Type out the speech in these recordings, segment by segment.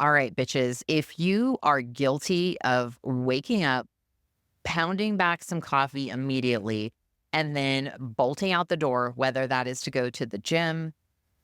All right, bitches, if you are guilty of waking up, pounding back some coffee immediately, and then bolting out the door, whether that is to go to the gym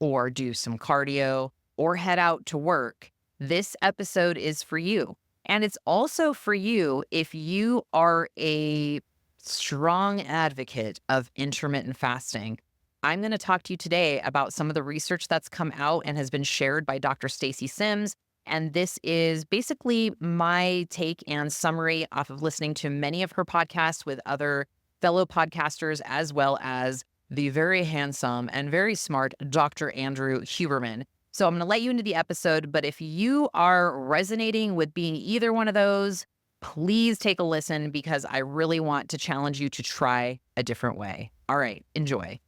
or do some cardio or head out to work, this episode is for you. And it's also for you if you are a strong advocate of intermittent fasting. I'm going to talk to you today about some of the research that's come out and has been shared by Dr. Stacy Sims. And this is basically my take and summary off of listening to many of her podcasts with other fellow podcasters, as well as the very handsome and very smart Dr. Andrew Huberman. So I'm going to let you into the episode, but if you are resonating with being either one of those, please take a listen because I really want to challenge you to try a different way. All right, enjoy.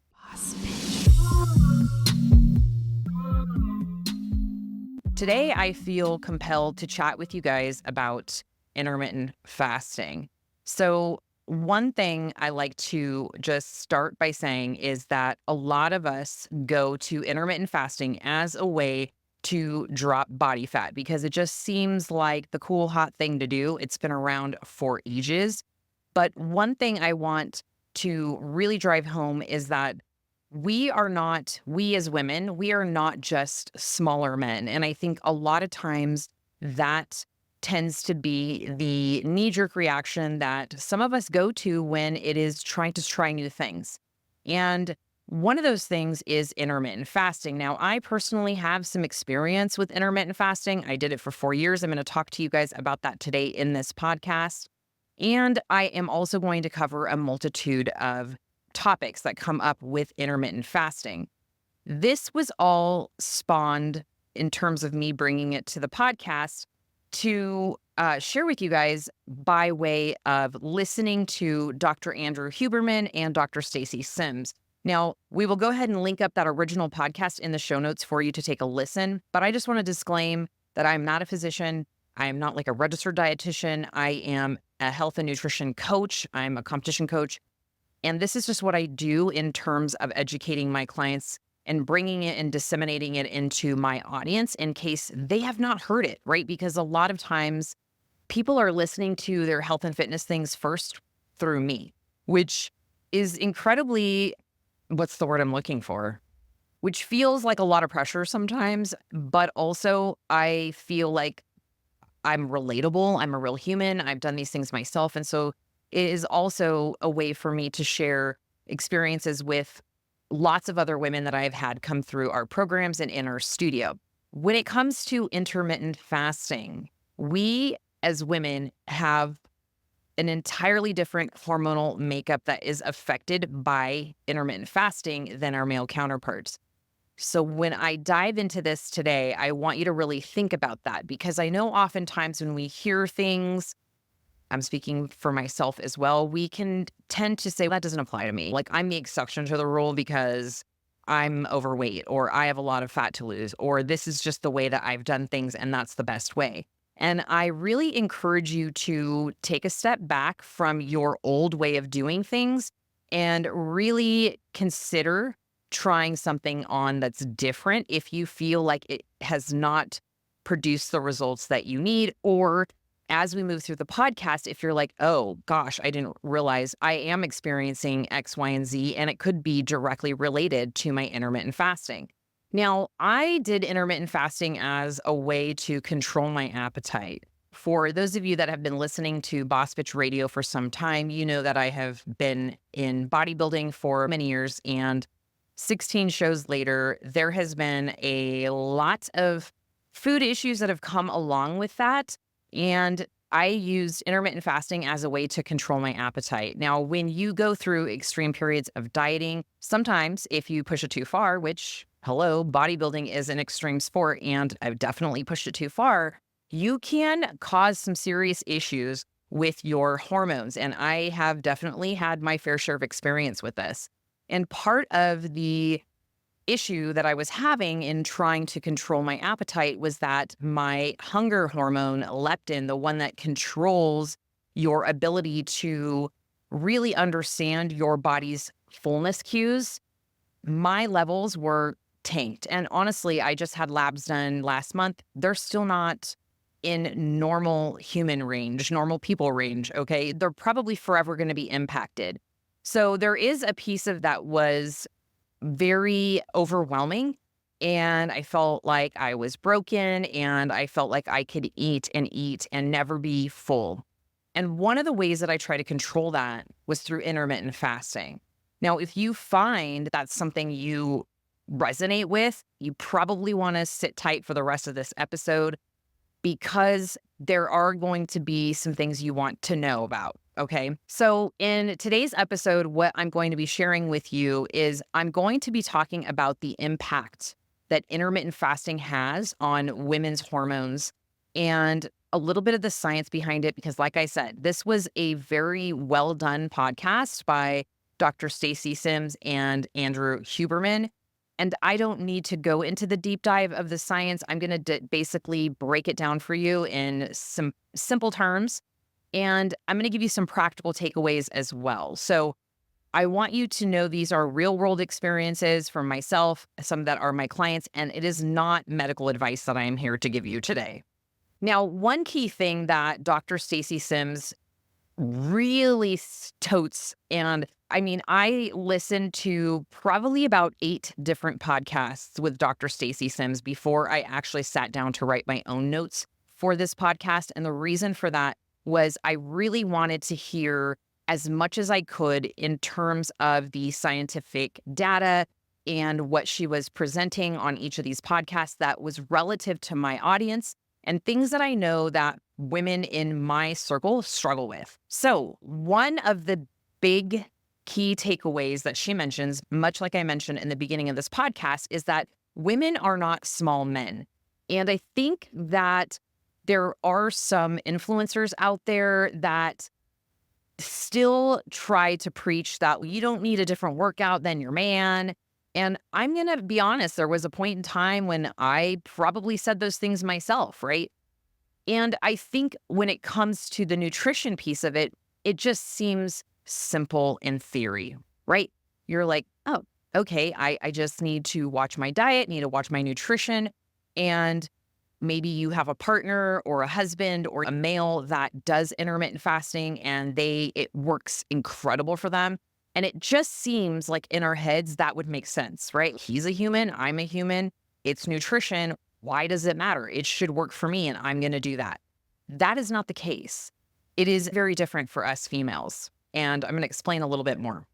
Today, I feel compelled to chat with you guys about intermittent fasting. So, one thing I like to just start by saying is that a lot of us go to intermittent fasting as a way to drop body fat because it just seems like the cool, hot thing to do. It's been around for ages. But one thing I want to really drive home is that we as women, we are not just smaller men. And I think a lot of times that tends to be the knee jerk reaction that some of us go to when it is trying to try new things. And one of those things is intermittent fasting. Now, I personally have some experience with intermittent fasting. I did it for 4 years. I'm going to talk to you guys about that today in this podcast. And I am also going to cover a multitude of topics that come up with intermittent fasting. This was all spawned in terms of me bringing it to the podcast to share with you guys by way of listening to Dr. Andrew Huberman and Dr. Stacy Sims. Now, we will go ahead and link up that original podcast in the show notes for you to take a listen, but I just want to disclaim that I'm not a physician. I am not like a registered dietitian. I am a health and nutrition coach. I'm a competition coach. And this is just what I do in terms of educating my clients and bringing it and disseminating it into my audience in case they have not heard it, right? Because a lot of times people are listening to their health and fitness things first through me, which is incredibly, what's the word I'm looking for? Which feels like a lot of pressure sometimes, but also I feel like I'm relatable. I'm a real human. I've done these things myself. And so it is also a way for me to share experiences with lots of other women that I've had come through our programs and in our studio. When it comes to intermittent fasting, we as women have an entirely different hormonal makeup that is affected by intermittent fasting than our male counterparts. So when I dive into this today, I want you to really think about that because I know oftentimes when we hear things, I'm speaking for myself as well, we can tend to say, well, that doesn't apply to me. Like I'm the exception to the rule because I'm overweight or I have a lot of fat to lose, or this is just the way that I've done things and that's the best way. And I really encourage you to take a step back from your old way of doing things and really consider trying something on that's different if you feel like it has not produced the results that you need, or as we move through the podcast, if you're like, oh gosh, I didn't realize I am experiencing X, Y, and Z, and it could be directly related to my intermittent fasting. Now, I did intermittent fasting as a way to control my appetite. For those of you that have been listening to Boss Bitch Radio for some time, you know that I have been in bodybuilding for many years, and 16 shows later, there has been a lot of food issues that have come along with that. And I used intermittent fasting as a way to control my appetite. Now, when you go through extreme periods of dieting, sometimes if you push it too far, which, hello, bodybuilding is an extreme sport, and I've definitely pushed it too far, you can cause some serious issues with your hormones. And I have definitely had my fair share of experience with this. And part of the issue that I was having in trying to control my appetite was that my hunger hormone, leptin, the one that controls your ability to really understand your body's fullness cues, my levels were tanked. And honestly, I just had labs done last month. They're still not in normal human range, normal people range. Okay. They're probably forever going to be impacted. So there is a piece of that was very overwhelming. And I felt like I was broken and I felt like I could eat and never be full. And one of the ways that I try to control that was through intermittent fasting. Now, if you find that's something you resonate with, you probably want to sit tight for the rest of this episode because there are going to be some things you want to know about. Okay. So, in today's episode, what I'm going to be sharing with you is I'm going to be talking about the impact that intermittent fasting has on women's hormones and a little bit of the science behind it. Because, like I said, this was a very well done podcast by Dr. Stacy Sims and Andrew Huberman. And I don't need to go into the deep dive of the science. I'm going to basically break it down for you in some simple terms. And I'm going to give you some practical takeaways as well. So I want you to know these are real world experiences from myself, some that are my clients, and it is not medical advice that I am here to give you today. Now, one key thing that Dr. Stacy Sims really totes, and I mean, I listened to probably about 8 different podcasts with Dr. Stacy Sims before I actually sat down to write my own notes for this podcast. And the reason for that was I really wanted to hear as much as I could in terms of the scientific data and what she was presenting on each of these podcasts that was relative to my audience and things that I know that women in my circle struggle with. So one of the big key takeaways that she mentions, much like I mentioned in the beginning of this podcast, is that women are not small men. And I think that there are some influencers out there that still try to preach that you don't need a different workout than your man. And I'm going to be honest, there was a point in time when I probably said those things myself, right? And I think when it comes to the nutrition piece of it, it just seems simple in theory, right? You're like, oh, okay, I just need to watch my diet, need to watch my nutrition. And maybe you have a partner or a husband or a male that does intermittent fasting and it works incredible for them. And it just seems like in our heads that would make sense, right? He's a human, I'm a human, it's nutrition. Why does it matter? It should work for me and I'm going to do that. That is not the case. It is very different for us females. And I'm going to explain a little bit more.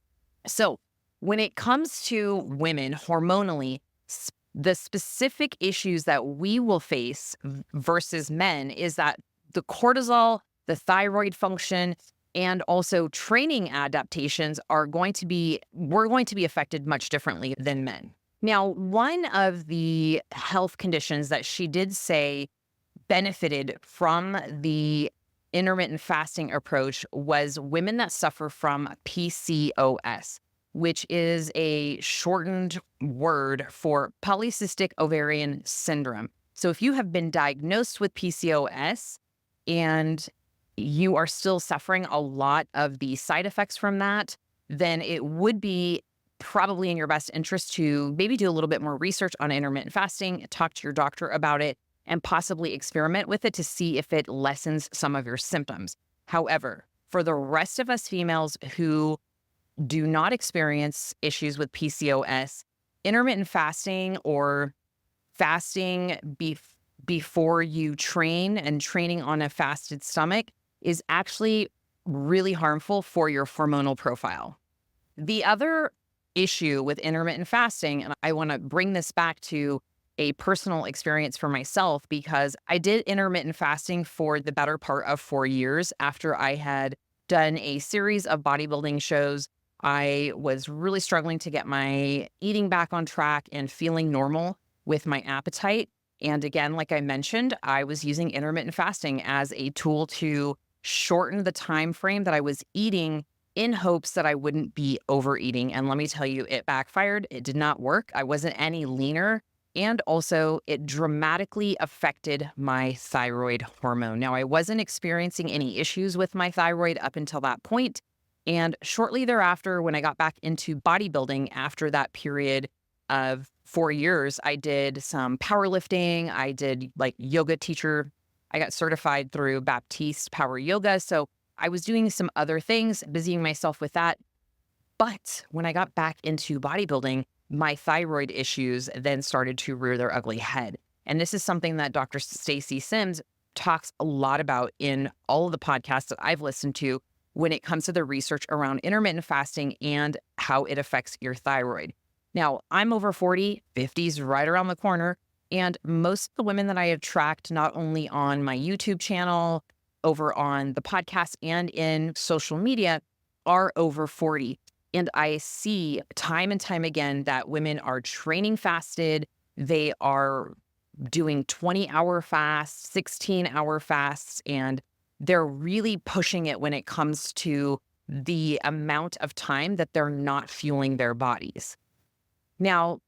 So when it comes to women hormonally, the specific issues that we will face versus men is that the cortisol, the thyroid function, and also training adaptations we're going to be affected much differently than men. Now, one of the health conditions that she did say benefited from the intermittent fasting approach was women that suffer from PCOS, which is a shortened word for polycystic ovarian syndrome. So if you have been diagnosed with PCOS and you are still suffering a lot of the side effects from that, then it would be probably in your best interest to maybe do a little bit more research on intermittent fasting, talk to your doctor about it, and possibly experiment with it to see if it lessens some of your symptoms. However, for the rest of us females who do not experience issues with PCOS, intermittent fasting or fasting before you train and training on a fasted stomach is actually really harmful for your hormonal profile. The other issue with intermittent fasting, and I want to bring this back to a personal experience for myself because I did intermittent fasting for the better part of 4 years after I had done a series of bodybuilding shows. I was really struggling to get my eating back on track and feeling normal with my appetite. And again, like I mentioned, I was using intermittent fasting as a tool to shorten the time frame that I was eating in hopes that I wouldn't be overeating. And let me tell you, it backfired. It did not work. I wasn't any leaner. And also, it dramatically affected my thyroid hormone. Now, I wasn't experiencing any issues with my thyroid up until that point. And shortly thereafter, when I got back into bodybuilding after that period of 4 years, I did some powerlifting. I did like yoga teacher. I got certified through Baptiste Power Yoga. So I was doing some other things, busying myself with that. But when I got back into bodybuilding, my thyroid issues then started to rear their ugly head. And this is something that Dr. Stacy Sims talks a lot about in all of the podcasts that I've listened to when it comes to the research around intermittent fasting and how it affects your thyroid. Now, I'm over 40, 50's right around the corner. And most of the women that I have tracked, not only on my YouTube channel, over on the podcast, and in social media, are over 40. And I see time and time again that women are training fasted. They are doing 20-hour fasts, 16-hour fasts, and they're really pushing it when it comes to the amount of time that they're not fueling their bodies. Now,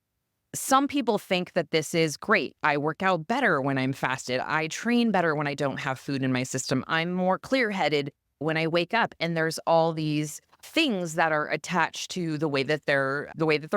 some people think that this is great. I work out better when I'm fasted. I train better when I don't have food in my system. I'm more clear-headed when I wake up. And there's all these things that are attached to the way that they're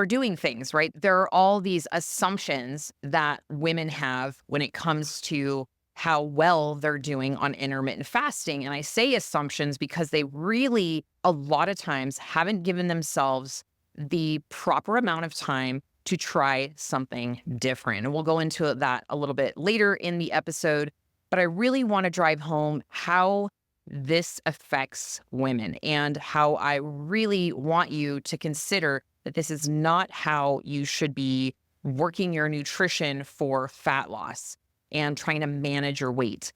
doing things, right? There are all these assumptions that women have when it comes to how well they're doing on intermittent fasting. And I say assumptions because they really, a lot of times, haven't given themselves the proper amount of time to try something different. And we'll go into that a little bit later in the episode. But I really want to drive home how this affects women and how I really want you to consider that this is not how you should be working your nutrition for fat loss and trying to manage your weight.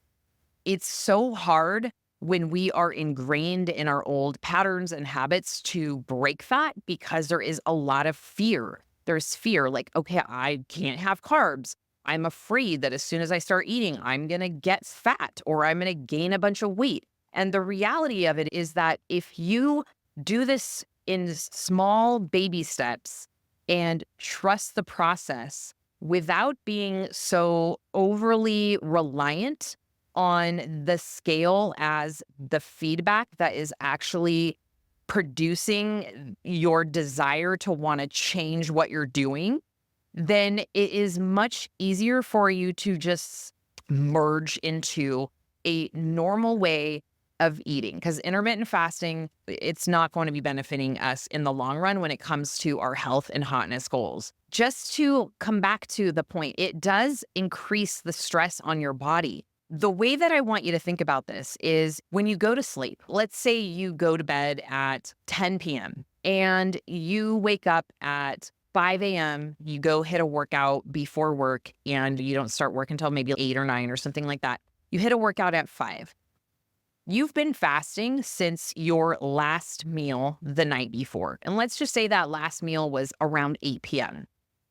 It's so hard when we are ingrained in our old patterns and habits to break that because there is a lot of fear. There's fear like, okay, I can't have carbs. I'm afraid that as soon as I start eating, I'm going to get fat or I'm going to gain a bunch of weight. And the reality of it is that if you do this in small baby steps and trust the process without being so overly reliant on the scale as the feedback that is actually producing your desire to want to change what you're doing, then it is much easier for you to just merge into a normal way of eating. Because intermittent fasting, it's not going to be benefiting us in the long run when it comes to our health and hotness goals. Just to come back to the point, it does increase the stress on your body. The way that I want you to think about this is when you go to sleep, let's say you go to bed at 10 p.m. and you wake up at 5 a.m., you go hit a workout before work and you don't start work until maybe 8 or 9 or something like that. You hit a workout at 5. You've been fasting since your last meal the night before. And let's just say that last meal was around 8 p.m.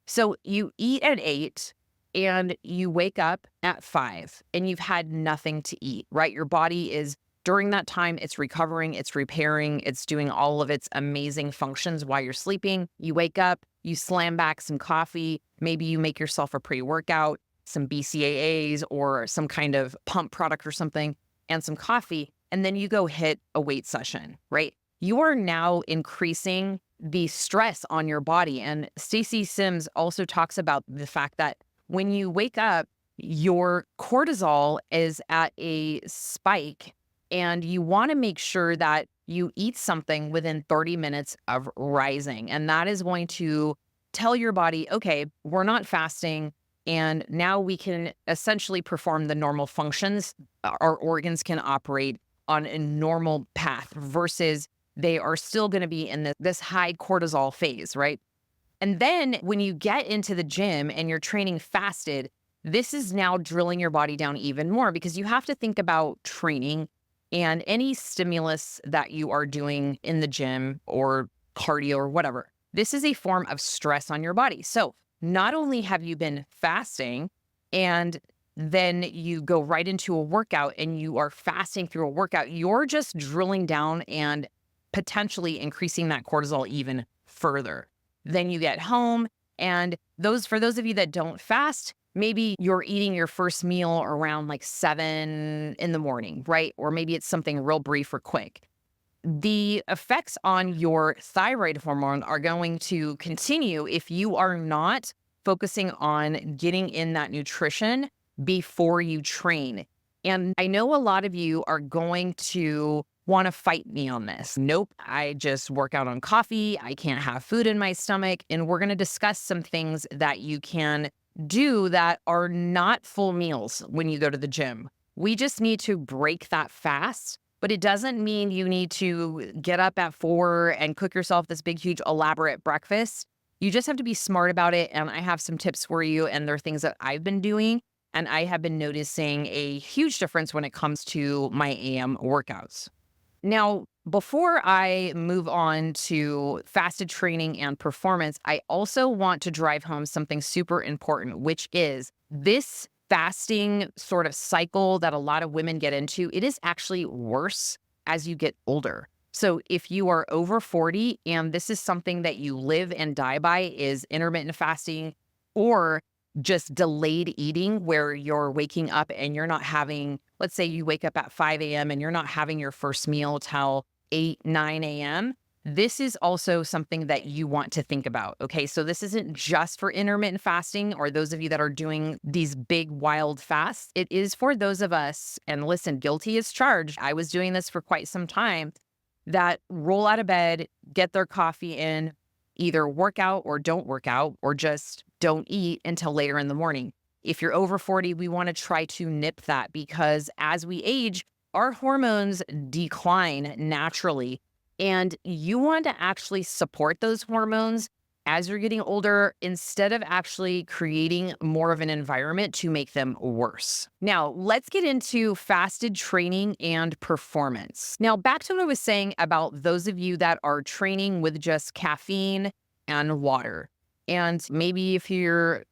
So you eat at 8 and you wake up at 5 and you've had nothing to eat, right? Your body is, during that time, it's recovering, it's repairing, it's doing all of its amazing functions while you're sleeping. You wake up, you slam back some coffee, maybe you make yourself a pre-workout, some BCAAs or some kind of pump product or something, and some coffee, and then you go hit a weight session, right? You are now increasing the stress on your body. And Stacy Sims also talks about the fact that when you wake up, your cortisol is at a spike, and you want to make sure that you eat something within 30 minutes of rising. And that is going to tell your body, okay, we're not fasting. And now we can essentially perform the normal functions. Our organs can operate on a normal path versus they are still going to be in this high cortisol phase, right? And then when you get into the gym and you're training fasted, this is now drilling your body down even more because you have to think about training and any stimulus that you are doing in the gym or cardio or whatever. This is a form of stress on your body. So not only have you been fasting and then you go right into a workout and you are fasting through a workout, you're just drilling down and potentially increasing that cortisol even further. Then you get home and for those of you that don't fast, maybe you're eating your first meal around like 7 in the morning, right? Or maybe it's something real brief or quick. The effects on your thyroid hormone are going to continue if you are not focusing on getting in that nutrition before you train. And I know a lot of you are going to want to fight me on this. Nope, I just work out on coffee. I can't have food in my stomach. And we're going to discuss some things that you can do that are not full meals when you go to the gym. We just need to break that fast, but it doesn't mean you need to get up at 4 and cook yourself this big, huge, elaborate breakfast. You just have to be smart about it. And I have some tips for you. And they're things that I've been doing. And I have been noticing a huge difference when it comes to my AM workouts. Now, before I move on to fasted training and performance, I also want to drive home something super important, which is this fasting sort of cycle that a lot of women get into. It is actually worse as you get older. So if you are over 40 and this is something that you live and die by is intermittent fasting or just delayed eating where you're waking up and you're not having, let's say you wake up at 5 a.m. and you're not having your first meal till 8, 9 a.m. This is also something that you want to think about. Okay. So this isn't just for intermittent fasting or those of you that are doing these big wild fasts. It is for those of us, and listen, guilty as charged. I was doing this for quite some time, that roll out of bed, get their coffee in, either work out or don't work out, or just don't eat until later in the morning. If you're over 40, we want to try to nip that because as we age, our hormones decline naturally. And you want to actually support those hormones as you're getting older instead of actually creating more of an environment to make them worse. Now, let's get into fasted training and performance. Now, back to what I was saying about those of you that are training with just caffeine and water. And maybe if you're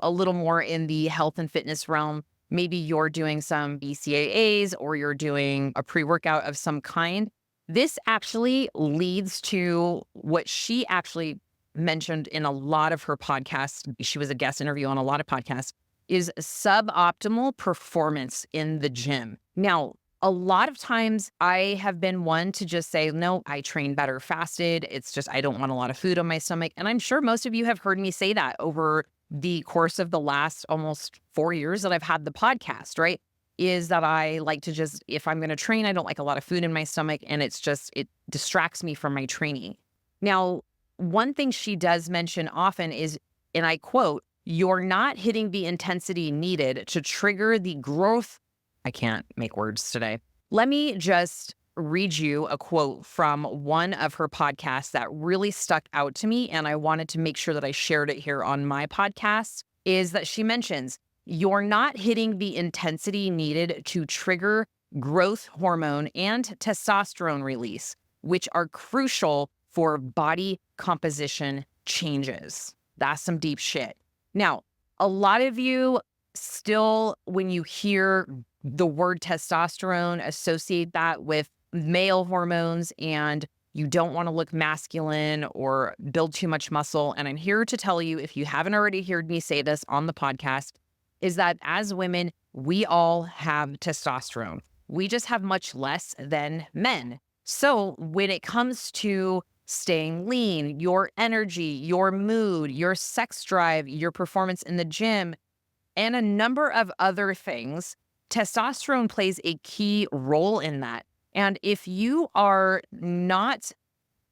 a little more in the health and fitness realm, maybe you're doing some BCAAs or you're doing a pre-workout of some kind. This actually leads to what she actually mentioned in a lot of her podcasts. She was a guest interview on a lot of podcasts, is suboptimal performance in the gym. Now, a lot of times I have been one to just say, no, I train better fasted. It's just, I don't want a lot of food on my stomach. And I'm sure most of you have heard me say that over the course of the last almost 4 years that I've had the podcast, right? Is that I like to just, if I'm going to train, I don't like a lot of food in my stomach. And it's just, it distracts me from my training. Now, one thing she does mention often is, and I quote, you're not hitting the intensity needed to trigger the growth. I can't make words today. Let me just read you a quote from one of her podcasts that really stuck out to me. And I wanted to make sure that I shared it here on my podcast, is that she mentions, you're not hitting the intensity needed to trigger growth hormone and testosterone release, which are crucial for body composition changes. That's some deep shit. Now, a lot of you still, when you hear the word testosterone, associate that with male hormones and you don't want to look masculine or build too much muscle. And I'm here to tell you, if you haven't already heard me say this on the podcast, is that as women, we all have testosterone. We just have much less than men. So when it comes to staying lean, your energy, your mood, your sex drive, your performance in the gym, and a number of other things, testosterone plays a key role in that. And if you are not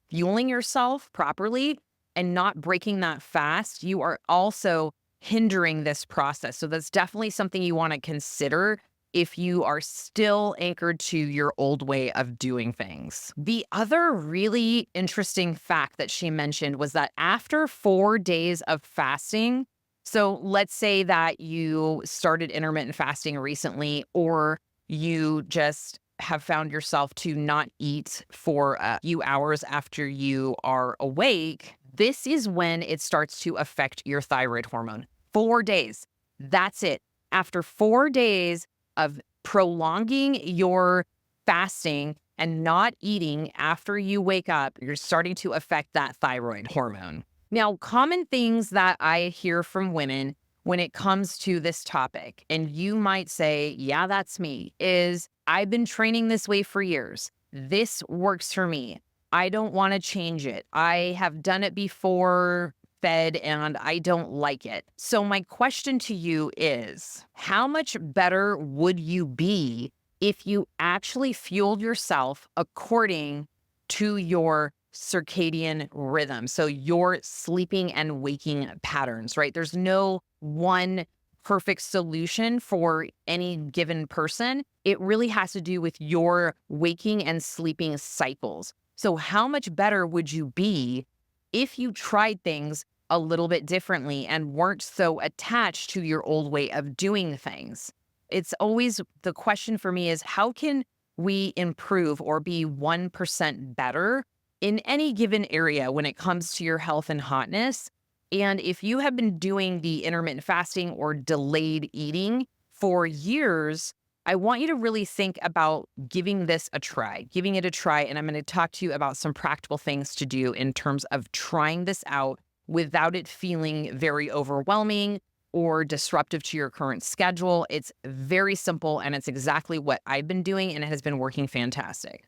fueling yourself properly and not breaking that fast, you are also hindering this process. So that's definitely something you want to consider if you are still anchored to your old way of doing things. The other really interesting fact that she mentioned was that after 4 days of fasting, so let's say that you started intermittent fasting recently, or you just have found yourself to not eat for a few hours after you are awake, this is when it starts to affect your thyroid hormone. 4 days. That's it. After 4 days of prolonging your fasting and not eating after you wake up, you're starting to affect that thyroid hormone. Now, common things that I hear from women when it comes to this topic, and you might say, yeah, that's me, is I've been training this way for years. This works for me. I don't want to change it. I have done it before fed and I don't like it. So, my question to you is how much better would you be if you actually fueled yourself according to your circadian rhythm? So, your sleeping and waking patterns, right? There's no one perfect solution for any given person. It really has to do with your waking and sleeping cycles. So, how much better would you be if you tried things a little bit differently and weren't so attached to your old way of doing things? It's always the question for me is how can we improve or be 1% better in any given area when it comes to your health and hotness? And if you have been doing the intermittent fasting or delayed eating for years, I want you to really think about giving this a try, giving it a try. And I'm going to talk to you about some practical things to do in terms of trying this out without it feeling very overwhelming or disruptive to your current schedule. It's very simple and it's exactly what I've been doing and it has been working fantastic.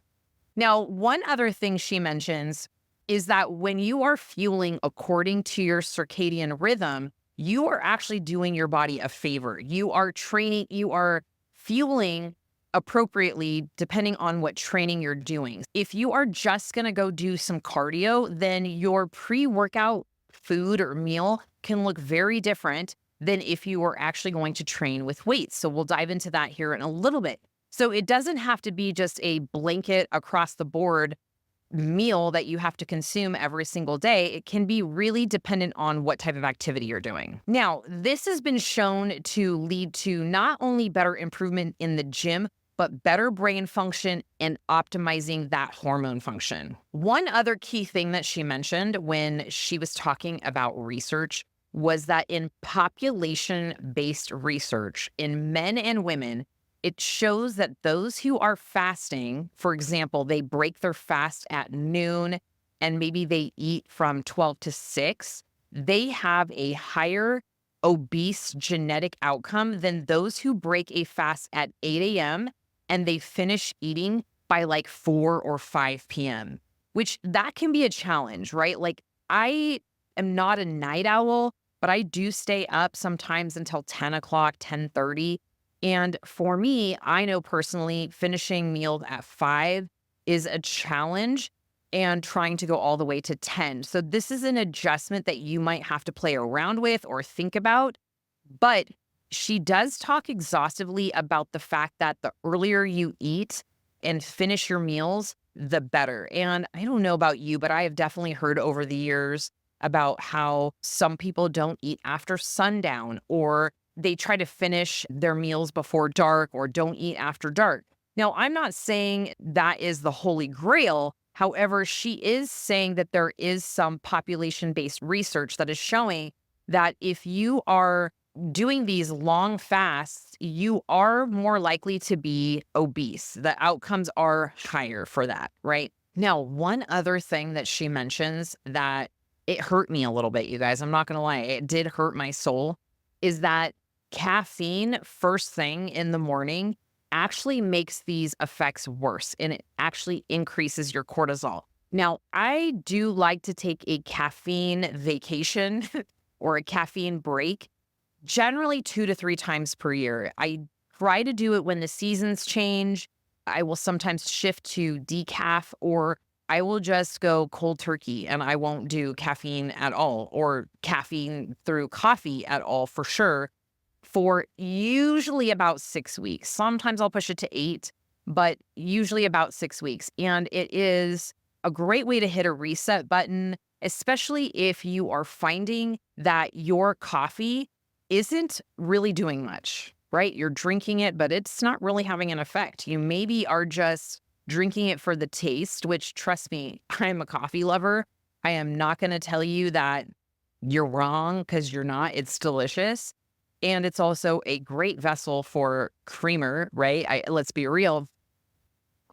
Now, one other thing she mentions is that when you are fueling according to your circadian rhythm, you are actually doing your body a favor. You are training, you are fueling appropriately depending on what training you're doing. If you are just going to go do some cardio, then your pre-workout food or meal can look very different than if you were actually going to train with weights. So we'll dive into that here in a little bit. So it doesn't have to be just a blanket across the board meal that you have to consume every single day. It can be really dependent on what type of activity you're doing. Now, this has been shown to lead to not only better improvement in the gym, but better brain function and optimizing that hormone function. One other key thing that she mentioned when she was talking about research was that in population-based research in men and women, it shows that those who are fasting, for example, they break their fast at noon and maybe they eat from 12 to 6, they have a higher obese genetic outcome than those who break a fast at 8 a.m. and they finish eating by like 4 or 5 p.m., which that can be a challenge, right? Like I am not a night owl, but I do stay up sometimes until 10 o'clock, 10:30. And for me, I know personally finishing meals at 5 is a challenge and trying to go all the way to 10. So this is an adjustment that you might have to play around with or think about. But she does talk exhaustively about the fact that the earlier you eat and finish your meals, the better. And I don't know about you, but I have definitely heard over the years about how some people don't eat after sundown or they try to finish their meals before dark or don't eat after dark. Now, I'm not saying that is the holy grail. However, she is saying that there is some population-based research that is showing that if you are doing these long fasts, you are more likely to be obese. The outcomes are higher for that, right? Now, one other thing that she mentions that it hurt me a little bit, you guys, I'm not going to lie, it did hurt my soul, is that caffeine first thing in the morning actually makes these effects worse and it actually increases your cortisol. Now, I do like to take a caffeine vacation or a caffeine break, generally 2 to 3 times per year. I try to do it when the seasons change. I will sometimes shift to decaf or I will just go cold turkey and I won't do caffeine at all or caffeine through coffee at all for sure for usually about 6 weeks. Sometimes I'll push it to 8, but usually about 6 weeks. And it is a great way to hit a reset button, especially if you are finding that your coffee isn't really doing much, right? You're drinking it, but it's not really having an effect. You maybe are just drinking it for the taste, which trust me, I'm a coffee lover. I am not going to tell you that you're wrong because you're not. It's delicious. And it's also a great vessel for creamer, right? Let's be real.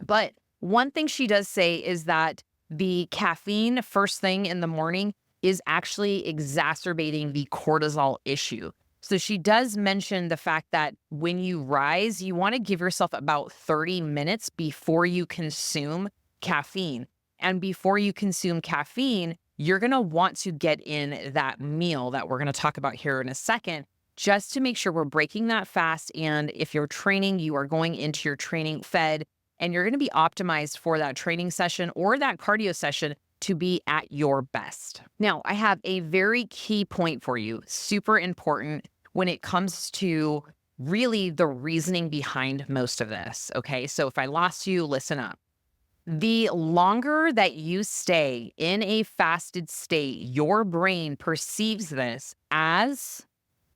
But one thing she does say is that the caffeine first thing in the morning is actually exacerbating the cortisol issue. So she does mention the fact that when you rise, you want to give yourself about 30 minutes before you consume caffeine. And before you consume caffeine, you're going to want to get in that meal that we're going to talk about here in a second, just to make sure we're breaking that fast. And if you're training, you are going into your training fed, and you're going to be optimized for that training session or that cardio session to be at your best. Now, I have a very key point for you, super important when it comes to really the reasoning behind most of this. Okay. So if I lost you, listen up. The longer that you stay in a fasted state, your brain perceives this as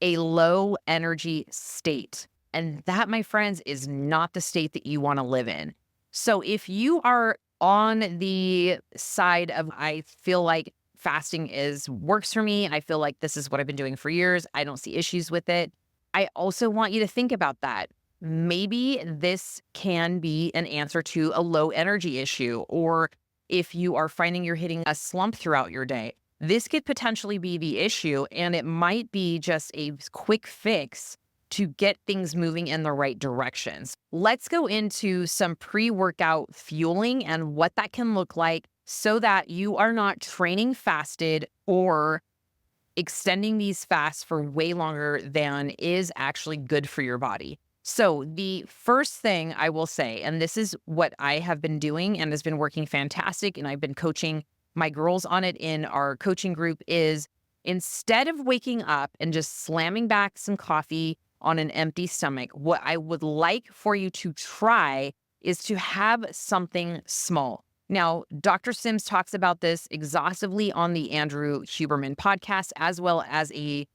a low energy state. And that, my friends, is not the state that you want to live in. So if you are on the side of, I feel like fasting is works for me, I feel like this is what I've been doing for years, I don't see issues with it, I also want you to think about that. Maybe this can be an answer to a low energy issue, or if you are finding you're hitting a slump throughout your day, this could potentially be the issue, and it might be just a quick fix to get things moving in the right directions. Let's go into some pre-workout fueling and what that can look like so that you are not training fasted or extending these fasts for way longer than is actually good for your body. So the first thing I will say, and this is what I have been doing and has been working fantastic, and I've been coaching my girls on it in our coaching group, is instead of waking up and just slamming back some coffee on an empty stomach, what I would like for you to try is to have something small. Now, Dr. Sims talks about this exhaustively on the Andrew Huberman podcast, as well as a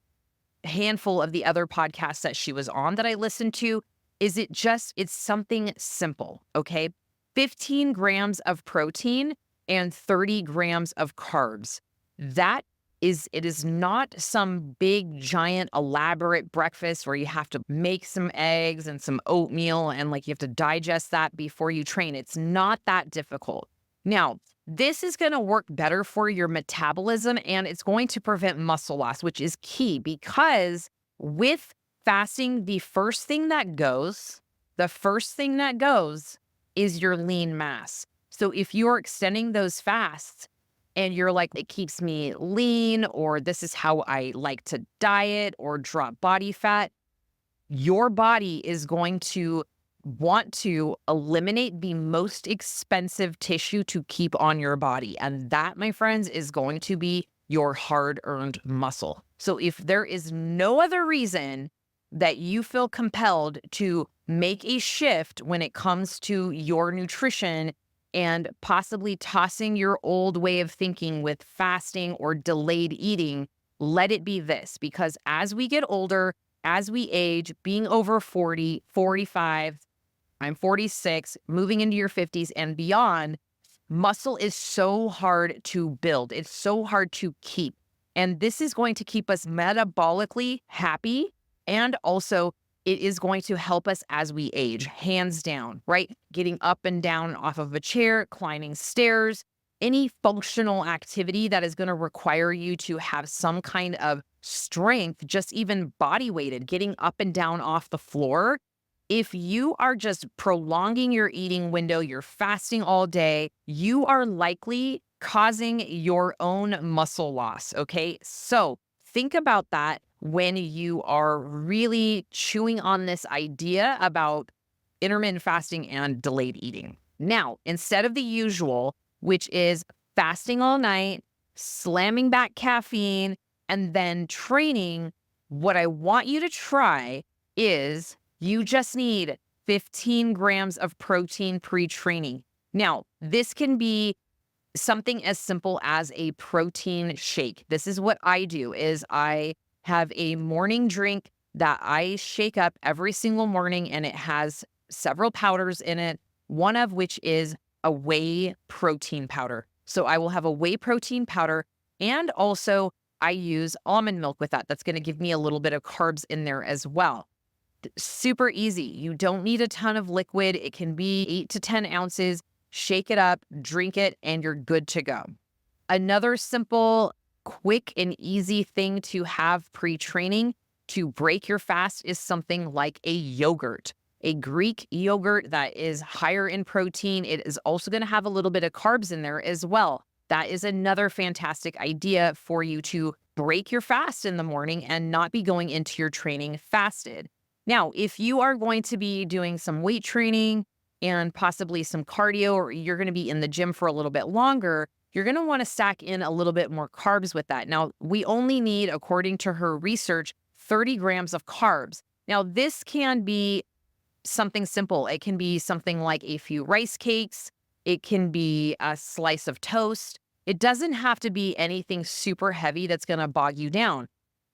handful of the other podcasts that she was on that I listened to. It's something simple, okay? 15 grams of protein and 30 grams of carbs. It is not some big, giant, elaborate breakfast where you have to make some eggs and some oatmeal and like you have to digest that before you train. It's not that difficult. Now, this is going to work better for your metabolism, and it's going to prevent muscle loss, which is key because with fasting, the first thing that goes is your lean mass. So if you're extending those fasts and you're like, it keeps me lean, or this is how I like to diet or drop body fat, your body is going to want to eliminate the most expensive tissue to keep on your body. And that, my friends, is going to be your hard-earned muscle. So if there is no other reason that you feel compelled to make a shift when it comes to your nutrition and possibly tossing your old way of thinking with fasting or delayed eating, let it be this. Because as we get older, as we age, being over 40, 45, I'm 46, moving into your 50s and beyond, muscle is so hard to build. It's so hard to keep. And this is going to keep us metabolically happy. And also, it is going to help us as we age, hands down, right? Getting up and down off of a chair, climbing stairs, any functional activity that is going to require you to have some kind of strength, just even body weighted, getting up and down off the floor. If you are just prolonging your eating window, you're fasting all day, you are likely causing your own muscle loss, okay? So think about that when you are really chewing on this idea about intermittent fasting and delayed eating. Now, instead of the usual, which is fasting all night, slamming back caffeine, and then training, what I want you to try is you just need 15 grams of protein pre-training. Now, this can be something as simple as a protein shake. This is what I do, is I have a morning drink that I shake up every single morning, and it has several powders in it, one of which is a whey protein powder. So I will have a whey protein powder, and also I use almond milk with that. That's going to give me a little bit of carbs in there as well. Super easy. You don't need a ton of liquid. It can be 8 to 10 ounces. Shake it up, drink it, and you're good to go. Another simple, quick, and easy thing to have pre-training to break your fast is something like a yogurt. A Greek yogurt that is higher in protein. It is also going to have a little bit of carbs in there as well. that is another fantastic idea for you to break your fast in the morning and not be going into your training fasted. Now, if you are going to be doing some weight training and possibly some cardio, or you're going to be in the gym for a little bit longer, you're going to want to stack in a little bit more carbs with that. Now, we only need, according to her research, 30 grams of carbs. Now, this can be something simple. It can be something like a few rice cakes. It can be a slice of toast. It doesn't have to be anything super heavy that's going to bog you down.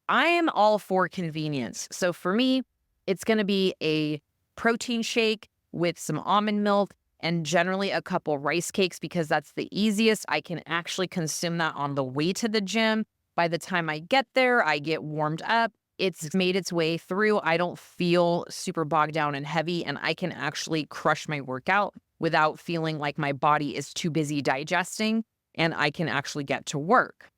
I am all for convenience. So for me, it's going to be a protein shake with some almond milk and generally a couple rice cakes because that's the easiest. I can actually consume that on the way to the gym. By the time I get there, I get warmed up. It's made its way through. I don't feel super bogged down and heavy, and I can actually crush my workout without feeling like my body is too busy digesting, and I can actually get to work.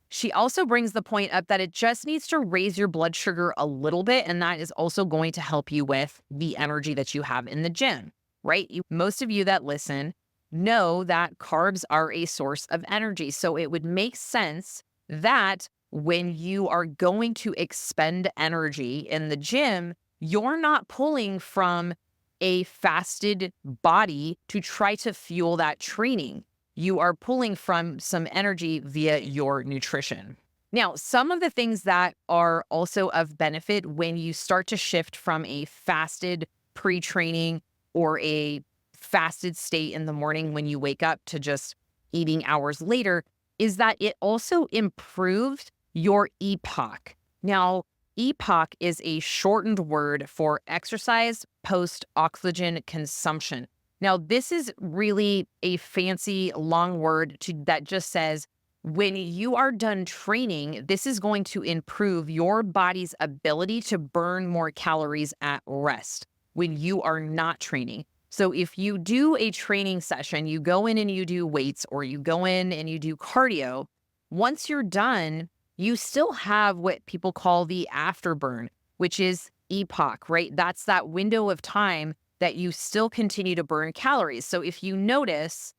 She also brings the point up that it just needs to raise your blood sugar a little bit, and that is also going to help you with the energy that you have in the gym, right? Most of you that listen know that carbs are a source of energy. So it would make sense that when you are going to expend energy in the gym, you're not pulling from a fasted body to try to fuel that training. You are pulling from some energy via your nutrition. Now, some of the things that are also of benefit when you start to shift from a fasted pre-training or a fasted state in the morning when you wake up to just eating hours later is that it also improved your EPOC. Now, EPOC is a shortened word for exercise post-oxygen consumption. Now, this is really a fancy long word that just says when you are done training, this is going to improve your body's ability to burn more calories at rest when you are not training. So if you do a training session, you go in and you do weights or you go in and you do cardio, once you're done, you still have what people call the afterburn, which is EPOC, right? That's that window of time that you still continue to burn calories. So if you notice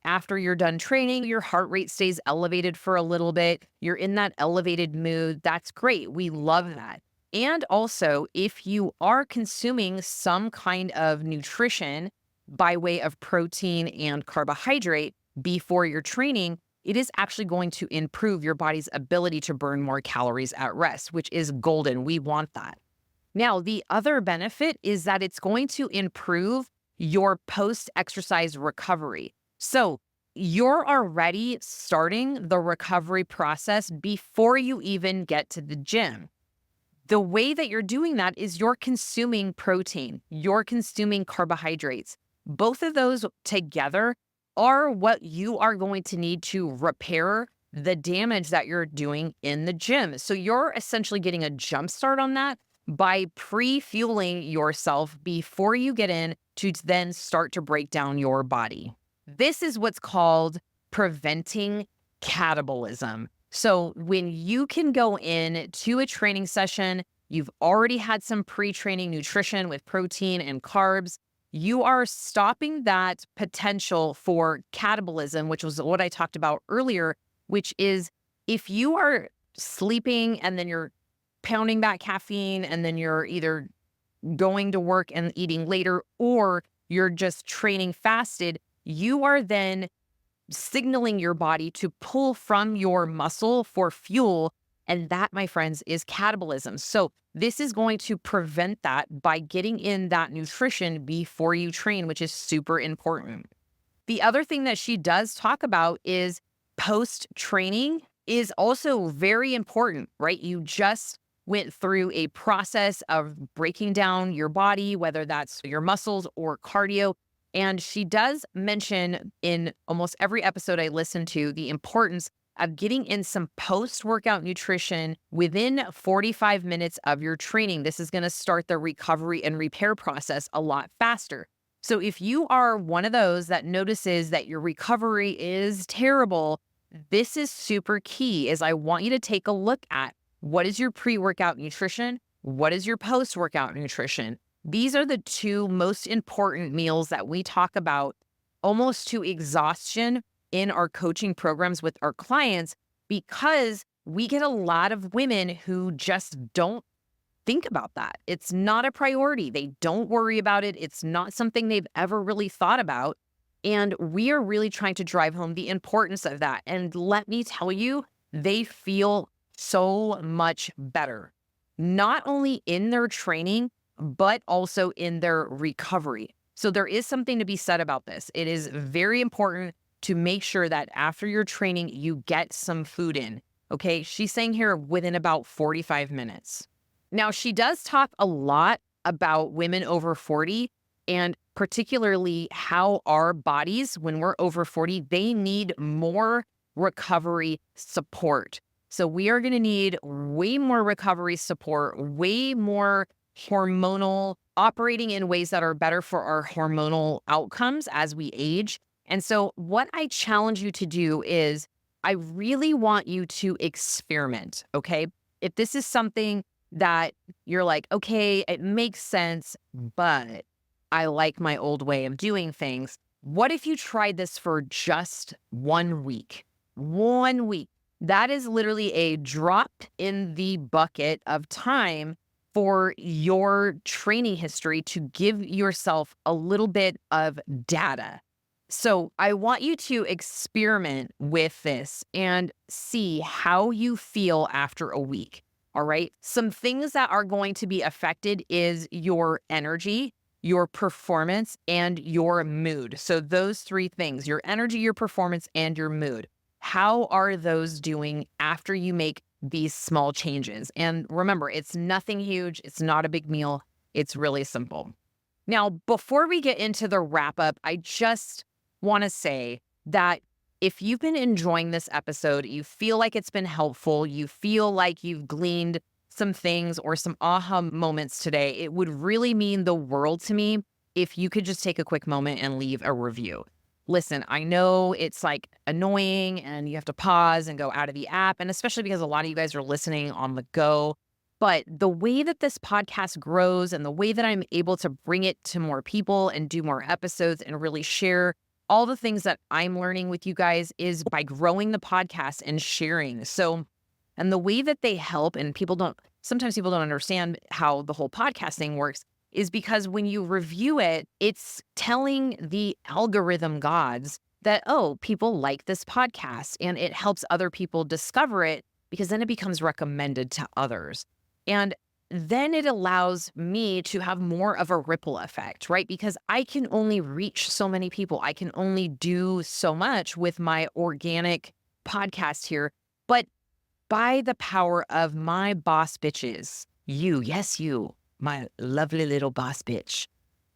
after you're done training, your heart rate stays elevated for a little bit, you're in that elevated mood, that's great. We love that. And also, if you are consuming some kind of nutrition by way of protein and carbohydrate before your training, it is actually going to improve your body's ability to burn more calories at rest, which is golden. We want that. Now, the other benefit is that it's going to improve your post-exercise recovery. So you're already starting the recovery process before you even get to the gym. The way that you're doing that is you're consuming protein, you're consuming carbohydrates. Both of those together are what you are going to need to repair the damage that you're doing in the gym. So you're essentially getting a jump start on that by pre-fueling yourself before you get in to then start to break down your body. This is what's called preventing catabolism. So when you can go in to a training session, you've already had some pre-training nutrition with protein and carbs, you are stopping that potential for catabolism, which was what I talked about earlier, which is if you are sleeping and then you're pounding that caffeine and then you're either going to work and eating later or you're just training fasted, you are then signaling your body to pull from your muscle for fuel. And that, my friends, is catabolism. So this is going to prevent that by getting in that nutrition before you train, which is super important. The other thing that she does talk about is post-training is also very important, right? You just went through a process of breaking down your body, whether that's your muscles or cardio. And she does mention in almost every episode I listen to the importance of getting in some post-workout nutrition within 45 minutes of your training. This is going to start the recovery and repair process a lot faster. So if you are one of those that notices that your recovery is terrible, this is super key, is I want you to take a look at what is your pre-workout nutrition? What is your post-workout nutrition? These are the two most important meals that we talk about almost to exhaustion in our coaching programs with our clients because we get a lot of women who just don't think about that. It's not a priority. They don't worry about it. It's not something they've ever really thought about. And we are really trying to drive home the importance of that. And let me tell you, they feel so much better, not only in their training, but also in their recovery. So there is something to be said about this. It is very important to make sure that after your training, you get some food in. Okay. She's saying here within about 45 minutes. Now, she does talk a lot about women over 40 and particularly how our bodies, when we're over 40, they need more recovery support. So we are going to need way more recovery support, way more hormonal operating in ways that are better for our hormonal outcomes as we age. And so what I challenge you to do is I really want you to experiment, okay? If this is something that you're like, okay, it makes sense, but I like my old way of doing things. What if you tried this for just 1 week? 1 week. That is literally a drop in the bucket of time for your training history to give yourself a little bit of data. So I want you to experiment with this and see how you feel after a week. All right. Some things that are going to be affected is your energy, your performance, and your mood. So those three things, your energy, your performance, and your mood. How are those doing after you make these small changes? And remember, it's nothing huge. It's not a big meal. It's really simple. Now, before we get into the wrap up, I just want to say that if you've been enjoying this episode, you feel like it's been helpful, you feel like you've gleaned some things or some aha moments today, it would really mean the world to me if you could just take a quick moment and leave a review. Listen, I know it's like annoying and you have to pause and go out of the app, and especially because a lot of you guys are listening on the go. But the way that this podcast grows and the way that I'm able to bring it to more people and do more episodes and really share all the things that I'm learning with you guys is by growing the podcast and sharing. So, and the way that they help, and sometimes people don't understand how the whole podcast thing works, is because when you review it, it's telling the algorithm gods that, oh, people like this podcast, and it helps other people discover it because then it becomes recommended to others. And then it allows me to have more of a ripple effect, right? Because I can only reach so many people. I can only do so much with my organic podcast here. But by the power of my boss bitches, you, yes, you, my lovely little boss bitch,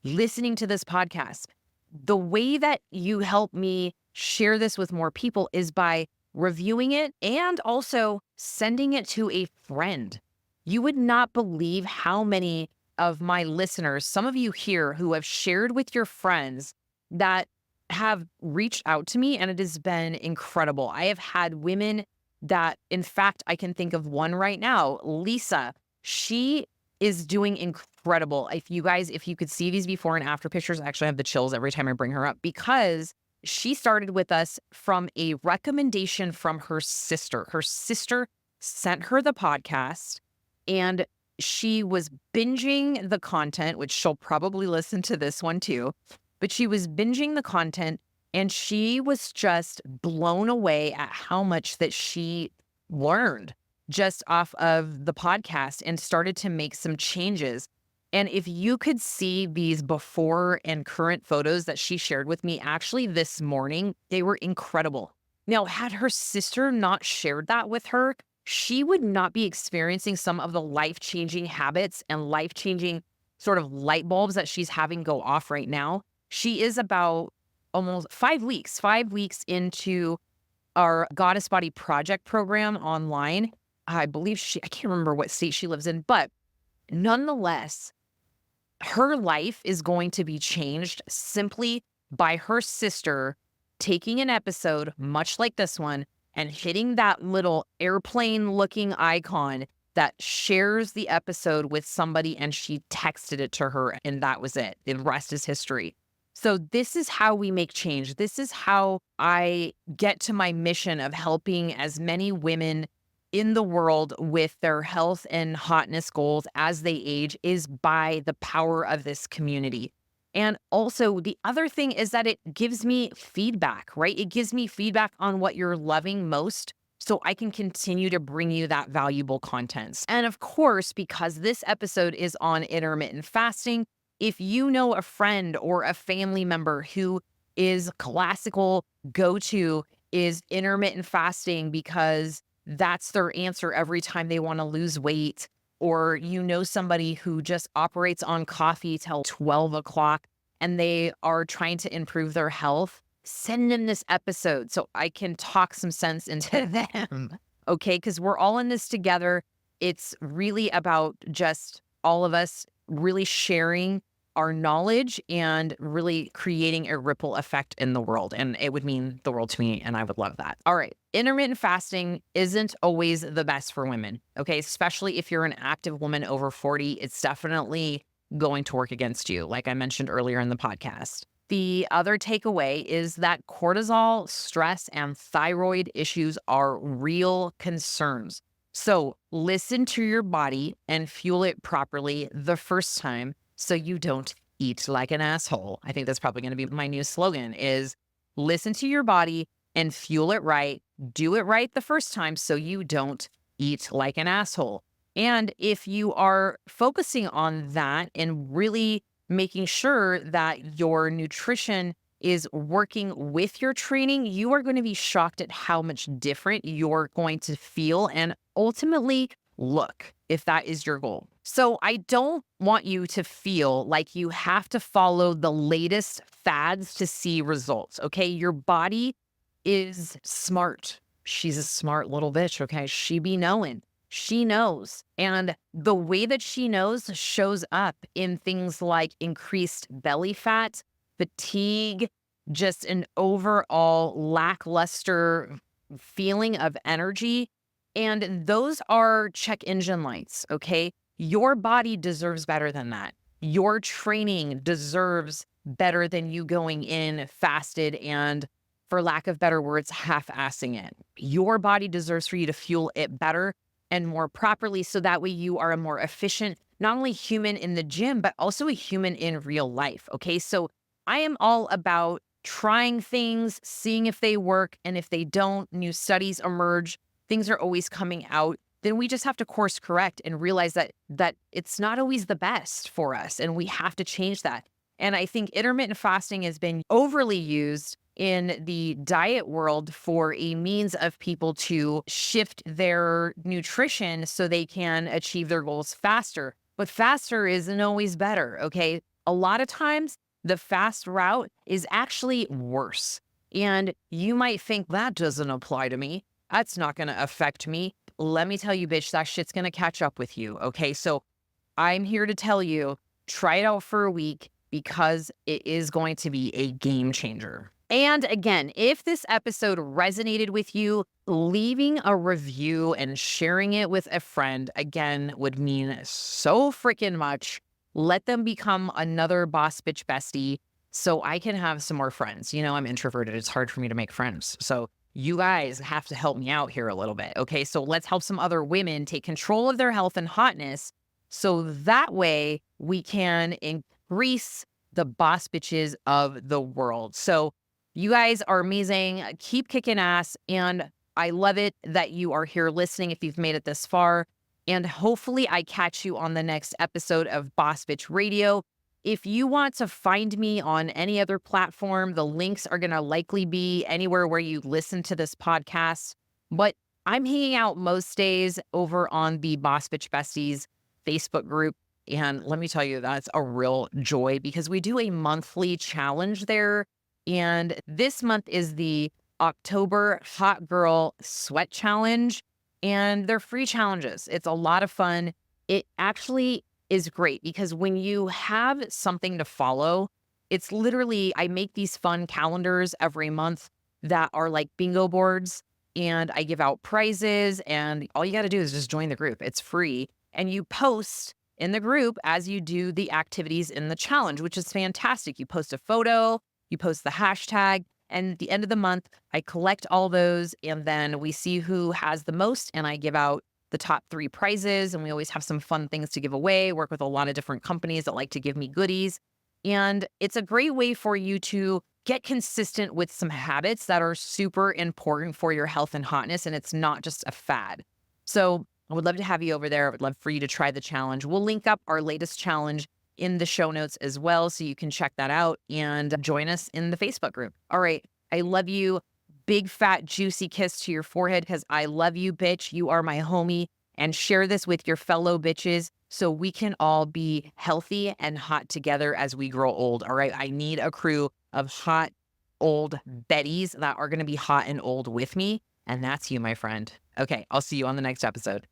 listening to this podcast, the way that you help me share this with more people is by reviewing it and also sending it to a friend. You would not believe how many of my listeners, some of you here who have shared with your friends that have reached out to me, and it has been incredible. I have had women that, in fact, I can think of one right now, Lisa. She is doing incredible. If you could see these before and after pictures, I actually have the chills every time I bring her up because she started with us from a recommendation from her sister. Her sister sent her the podcast. And she was binging the content, which she'll probably listen to this one too, but she was binging the content and she was just blown away at how much that she learned just off of the podcast and started to make some changes. And if you could see these before and current photos that she shared with me, actually this morning, they were incredible. Now, had her sister not shared that with her, she would not be experiencing some of the life-changing habits and life-changing sort of light bulbs that she's having go off right now. She is about almost 5 weeks into our Goddess Body Project program online. I believe I can't remember what state she lives in, but nonetheless, her life is going to be changed simply by her sister taking an episode much like this one and hitting that little airplane looking icon that shares the episode with somebody, and she texted it to her, and that was it. The rest is history. So this is how we make change. This is how I get to my mission of helping as many women in the world with their health and hotness goals as they age is by the power of this community. And also, the other thing is that it gives me feedback, right? It gives me feedback on what you're loving most so I can continue to bring you that valuable content. And of course, because this episode is on intermittent fasting, if you know a friend or a family member who is classical go to is intermittent fasting because that's their answer every time they want to lose weight, or you know somebody who just operates on coffee till 12 o'clock and they are trying to improve their health, send them this episode so I can talk some sense into them. Okay. Because we're all in this together. It's really about just all of us really sharing our knowledge and really creating a ripple effect in the world. And it would mean the world to me, and I would love that. All right. Intermittent fasting isn't always the best for women, okay? Especially if you're an active woman over 40, it's definitely going to work against you, like I mentioned earlier in the podcast. The other takeaway is that cortisol, stress, and thyroid issues are real concerns. So listen to your body and fuel it properly the first time so you don't eat like an asshole. I think that's probably going to be my new slogan is listen to your body and fuel it right. Do it right the first time so you don't eat like an asshole. And if you are focusing on that and really making sure that your nutrition is working with your training, you are going to be shocked at how much different you're going to feel and ultimately look if that is your goal. So I don't want you to feel like you have to follow the latest fads to see results. Okay. Your body is smart. She's a smart little bitch. Okay. She be knowing. She knows. And the way that she knows shows up in things like increased belly fat, fatigue, just an overall lackluster feeling of energy. And those are check engine lights, okay? Your body deserves better than that. Your training deserves better than you going in fasted and, for lack of better words, half-assing it. Your body deserves for you to fuel it better and more properly so that way you are a more efficient, not only human in the gym, but also a human in real life, okay? So I am all about trying things, seeing if they work, and if they don't, new studies emerge, things are always coming out, then we just have to course correct and realize that it's not always the best for us and we have to change that. And I think intermittent fasting has been overly used in the diet world for a means of people to shift their nutrition so they can achieve their goals faster. But faster isn't always better, okay? A lot of times the fast route is actually worse. And you might think that doesn't apply to me. That's not going to affect me. Let me tell you, bitch, that shit's going to catch up with you. Okay. So I'm here to tell you, try it out for a week because it is going to be a game changer. And again, if this episode resonated with you, leaving a review and sharing it with a friend, again, would mean so freaking much. Let them become another boss bitch bestie so I can have some more friends. You know, I'm introverted. It's hard for me to make friends. So you guys have to help me out here a little bit. Okay. So let's help some other women take control of their health and hotness. So that way we can increase the boss bitches of the world. So you guys are amazing. Keep kicking ass. And I love it that you are here listening if you've made it this far. And hopefully I catch you on the next episode of Boss Bitch Radio. If you want to find me on any other platform, the links are going to likely be anywhere where you listen to this podcast. But I'm hanging out most days over on the Boss Bitch Besties Facebook group. And let me tell you, that's a real joy because we do a monthly challenge there. And this month is the October Hot Girl Sweat Challenge. And they're free challenges. It's a lot of fun. It actually is great because when you have something to follow, it's literally, I make these fun calendars every month that are like bingo boards and I give out prizes and all you got to do is just join the group. It's free and you post in the group as you do the activities in the challenge, which is fantastic. You post a photo, you post the hashtag, and at the end of the month, I collect all those and then we see who has the most and I give out the top 3 prizes. And we always have some fun things to give away, work with a lot of different companies that like to give me goodies. And it's a great way for you to get consistent with some habits that are super important for your health and hotness. And it's not just a fad. So I would love to have you over there. I would love for you to try the challenge. We'll link up our latest challenge in the show notes as well, so you can check that out and join us in the Facebook group. All right. I love you. Big, fat, juicy kiss to your forehead because I love you, bitch. You are my homie. And share this with your fellow bitches so we can all be healthy and hot together as we grow old. All right. I need a crew of hot, old Bettys that are going to be hot and old with me. And that's you, my friend. Okay. I'll see you on the next episode.